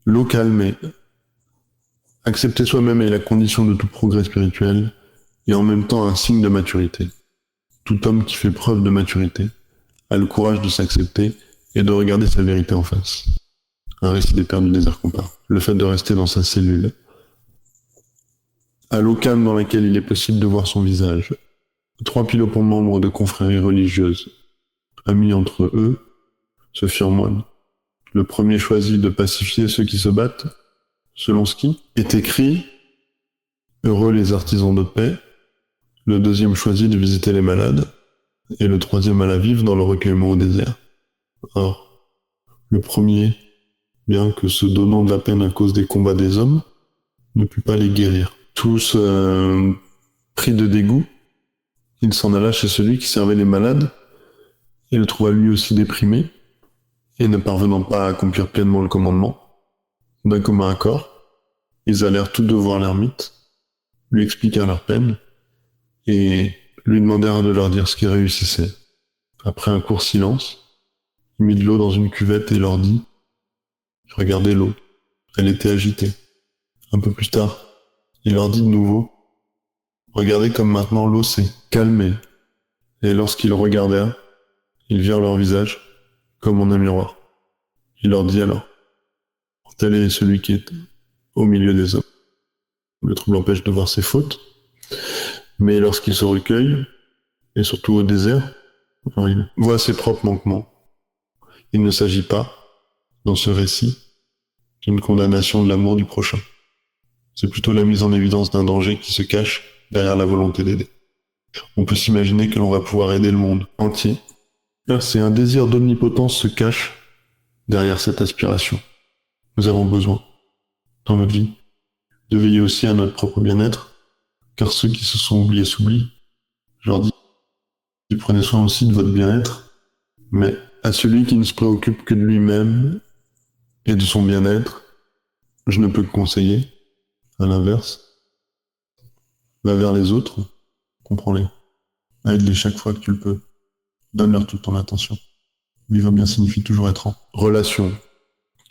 L'eau calmée. Accepter soi-même est la condition de tout progrès spirituel et en même temps un signe de maturité. Tout homme qui fait preuve de maturité a le courage de s'accepter et de regarder sa vérité en face. Un récit des pères du désert compare. Le fait de rester dans sa cellule, à l'eau calme dans laquelle il est possible de voir son visage. 3 pilotes membres de confréries religieuses, amis entre eux, se firent moines. Le premier choisit de pacifier ceux qui se battent, selon ce qui est écrit, heureux les artisans de paix. Le deuxième choisit de visiter les malades, et le troisième alla vivre dans le recueillement au désert. Or, le premier, bien que se donnant de la peine à cause des combats des hommes, ne put pas les guérir. Tous pris de dégoût, il s'en alla chez celui qui servait les malades, et le trouva lui aussi déprimé, et ne parvenant pas à accomplir pleinement le commandement. D'un commun accord, ils allèrent tous deux voir l'ermite, lui expliquèrent leur peine, et lui demandèrent de leur dire ce qui réussissait. Après un court silence, il mit de l'eau dans une cuvette et leur dit « Regardez l'eau, elle était agitée. » Un peu plus tard, il leur dit de nouveau « Regardez comme maintenant l'eau s'est calmée. » Et lorsqu'ils regardèrent, ils virent leur visage comme en un miroir. Il leur dit alors « Tel est celui qui est au milieu des hommes. » Le trouble l'empêche de voir ses fautes, mais lorsqu'il se recueille, et surtout au désert, alors il voit ses propres manquements. Il ne s'agit pas, dans ce récit, d'une condamnation de l'amour du prochain. C'est plutôt la mise en évidence d'un danger qui se cache derrière la volonté d'aider. On peut s'imaginer que l'on va pouvoir aider le monde entier. C'est un désir d'omnipotence se cache derrière cette aspiration. Nous avons besoin, dans notre vie, de veiller aussi à notre propre bien-être, car ceux qui se sont oubliés s'oublient. Je leur dis, prenez soin aussi de votre bien-être, mais à celui qui ne se préoccupe que de lui-même et de son bien-être, je ne peux que conseiller, à l'inverse, va vers les autres, comprends-les, aide-les chaque fois que tu le peux, donne-leur toute ton attention. Vivre bien signifie toujours être en relation